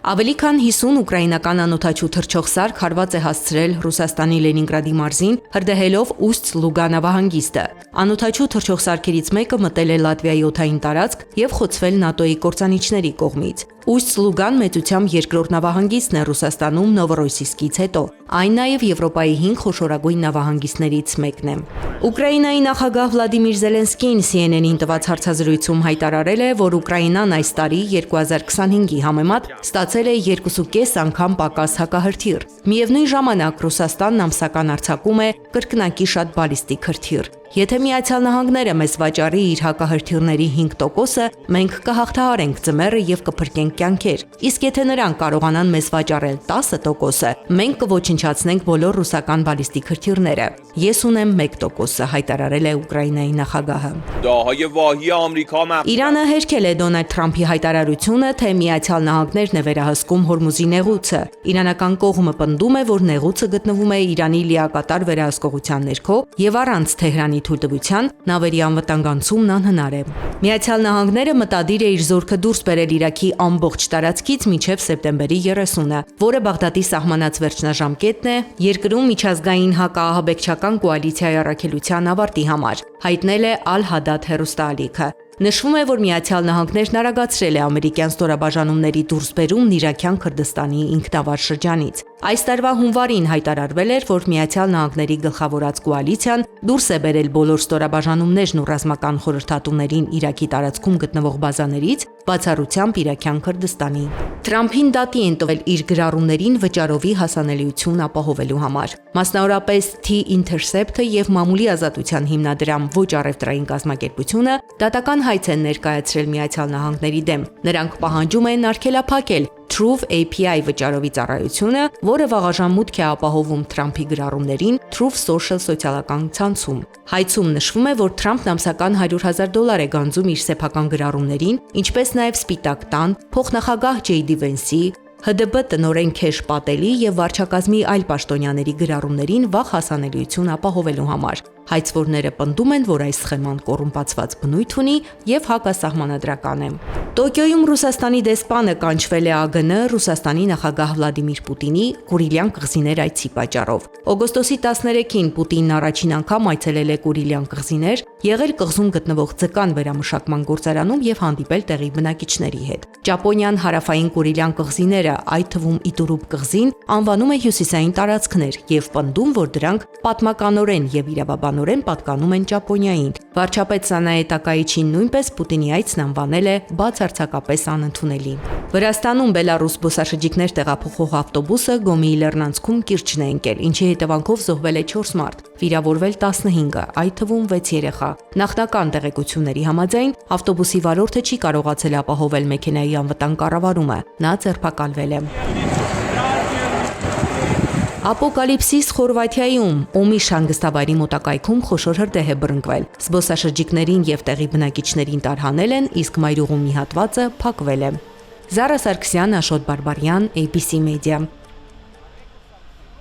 Ավելի քան 50 ուկրաինական անօդաչու թռչող սարք հարված է հասցրել Ռուսաստանի Լենինգրադի մարզին, հրդեհելով Ուստս-Լուգա նավահանգիստը։ Անօդաչու թռչող սարքերից մեկը մտել է Լատվիայի օդային տարածք եւ խոցվել ՆԱՏՕ-ի կործանիչների կողմից։ Ուստս-Լուգան մեծությամբ երկրորդ նավահանգիստն է Ռուսաստանում Նովորոսիսկից հետո։ Այն նաև Եվրոպայի 5 խոշորագույն նավահանգիստներից մեկն է։ Ուկրաինայի նախագահ Վլադիմիր Զելենսկին CNN-ին տված հարցազրույցում հայտարարել է, որ Ուկրաինան այս տարի 2025-ի համեմատ ստացել է 2.5 անգամ պակաս հակահրթիռ։ Միևնույն ժամանակ Ռուսաստանն ամսական արձակում է կրկնակի շատ բալիստիկ հրթիռ։ Եթե Միացյալ Նահանգները մեզ վաճառի իր հակահրթիռների 5%-ը, մենք կհաղթահարենք ձմեռը եւ կփրկենք կյանքեր։ Իսկ եթե նրանք կարողանան մեզ վաճառել 10%-ը, մենք կոչնչացնենք բոլոր ռուսական բալիստիկ հրթիռները։ Ես ունեմ 1%-ը, հայտարարել է Ուկրաինայի նախագահը։ Իրանը հերքել է Դոնալդ Թրամփի հայտարարությունը, թե Միացյալ Նահանգներն է վերահսկում Հորմուզի նեղուցը։ Իրանական կողմը պնդում է, որ նեղուցը գտնվում է Իրանի լիակատար վերահսկողության ներքո եւ առանց Թեհրանի թույլտվության նավերի անվտանգացումն անհնար է։ Միացյալ Նահանգները մտադիր է իր զորքը դուրս բերել Իրաքի ամբողջ տարածքից մինչև սեպտեմբերի 30-ը, որը Բաղդադի սահմանած վերջնաժամկետն է երկրում միջազգային հակաահաբեկչական կոալիցիայի առաքելության ավարտի համար, հայտնել է Ալ-Հադադ հեռուստաալիքը։ Նշվում է, որ Միացյալ Նահանգներն արագացրել է ամերիկյան ստորաբաժանումների դուրսբերումն Իրաքյան Քրդստանի ինքնավար շրջանից։ Այս տարվա հունվարին հայտարարվել էր, որ Միացյալ Նահանգների գլխավորած կոալիցիան դուրս է բերել բոլոր ստորաբաժանումներն ու ռազմական խորհրդատուներին Իրաքի տարածքում գտնվող բազաներից, բացառությամբ Իրաքյան Քրդստանի։ Թրամփին դատի են տվել իր գրառումներին վճարովի հասանելիություն ապահովելու համար։ Մասնավորապես T-Intercept-ը եւ Մամուլի ազատության հիմնադրամ ոչ առևտրային կազմակերպությունը դատական հայց են ներկայացրել Միացյալ Նահանգների դեմ։ Նրանք պահանջում են արգելափակել Truth API վճարովի ծառայությունը, որը վաղաժամ մուտք է ապահովում Թրամփի գրառումներին Truth Social սոցիալական ցանցում։ Հայցում նշվում է, որ Թրամփն ամսական $100,000 է գանձում իր սեփական գրառումներին, ինչպես նաև Սպիտակ տան, փոխնախագահ Ջեյդի Վենսի, ՀԴԲ տնօրեն Քեշ Պատելի եւ վարչակազմի այլ պաշտոնյաների գրառումներին վաղ հասանելիություն ապահովելու համար։ Հայցվորները պնդում են, որ այս սխեման կոռումպացված բնույթ ունի եւ հակասահմանադրական է։ Տոկիոյում Ռուսաստանի դեսպանը կանչվել է ԱԳՆ Ռուսաստանի նախագահ Վլադիմիր Պուտինի Կուրիլյան կղզիներ այցի պատճառով։ Օգոստոսի 13-ին Պուտինն առաջին անգամ այցելել է Կուրիլյան կղզիներ, եղել կղզում գտնվող ձկան վերամշակման գործարանում եւ հանդիպել տեղի բնակիչների հետ։ Ճապոնիան հարավային Կուրիլյան կղզիները, այդ թվում Իտուրուբ կղզին, անվանում է հյուսիսային տարածքներ եւ պնդում, որ դրանք պատմականորեն եւ իրավաբանորեն պատկանում են Ճապոնիային։ Վարչապետ Սանաե Տակայիչին նույնպես Պուտինի այցն անվանել է բացարձակապես անընդունելի։ Վրաստանում Բելարուս զբոսաշրջիկներ տեղափոխող ավտոբուսը Գոմիի լեռնանցքում կիրճն է ընկել, ինչի հետևանքով զոհվել է 4 մարդ, վիրավորվել 15-ը, այդ թվում 6 երեխա։ Նախնական տեղեկությունների համաձայն ավտոբուսի վարորդը չի կարողացել ապահովել մեքենայի անվտանգ կառավարումը, նա ձերբակալվել է։ Ապոկալիպսիս Խորվաթիայում Օմիշ հանգստավայրի մոտակայքում խոշոր հրդեհ է բռնկվել։ Զբոսաշրջիկներին եւ տեղի բնակիչներին տարհանել են, իսկ մայրուղու մի հատվածը փակվել է։ Զարա Սարգսյան, Աշոտ Բարբարյան, ABC Media։